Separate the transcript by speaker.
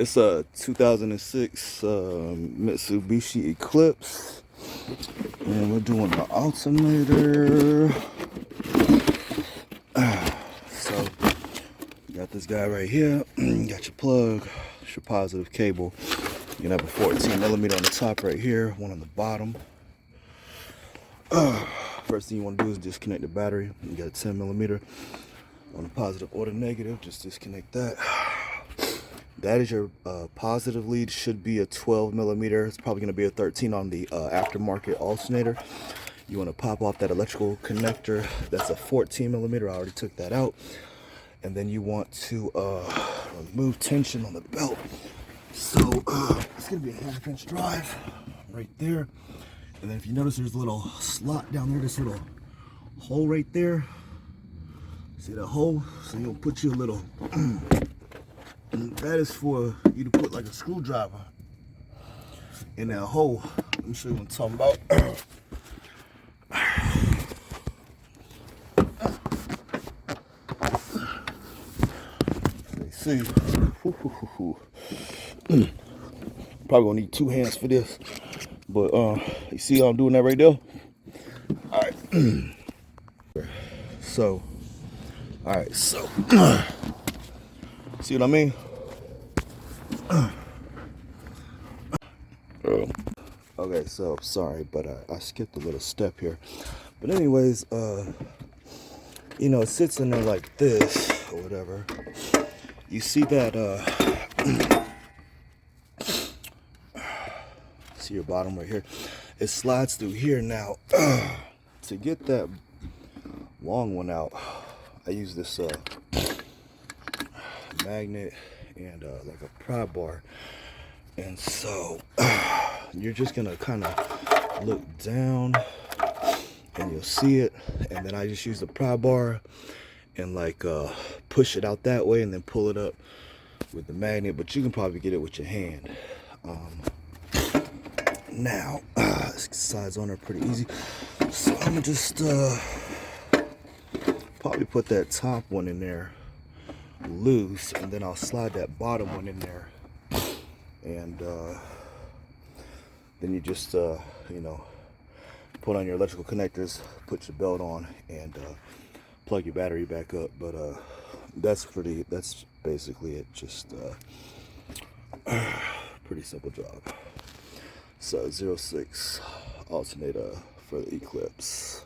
Speaker 1: It's a 2006 Mitsubishi Eclipse, and we're doing the alternator. So you got this guy right here. You got your plug, your positive cable. You can have a 14 millimeter on the top right here, one on the bottom. First thing you want to do is disconnect the battery. You got a 10 millimeter on the positive or the negative. Just disconnect that. That is your positive lead. Should be a 12 millimeter. It's probably going to be a 13 on the aftermarket alternator. You want to pop off that electrical connector. That's a 14 millimeter. I already took that out. And then you want to remove tension on the belt. So it's going to be a 1/2 inch drive right there. And then if you notice, there's a little slot down there, this little hole right there. See that hole? So you'll put you a little, that is for you to put like a screwdriver in that hole. Let me show you what I'm talking about. See, probably gonna need 2 hands for this, but you see how I'm doing that right there? All right. So, all right. So, see what I mean? Okay. So sorry, but I skipped a little step here. But anyways, you know, it sits in there like this or whatever. You see that? See your bottom right here? It slides through here now. To get that long one out, I use this magnet and like a pry bar. And so you're just gonna kind of look down and you'll see it. And then I just use the pry bar and like push it out that way and then pull it up with the magnet, but you can probably get it with your hand. Now sides on are pretty easy, so I'm gonna just probably put that top one in there loose, and then I'll slide that bottom one in there, and then you just you know, put on your electrical connectors, put your belt on, and plug your battery back up. But that's basically it. Just pretty simple job. So 06 alternator for the Eclipse.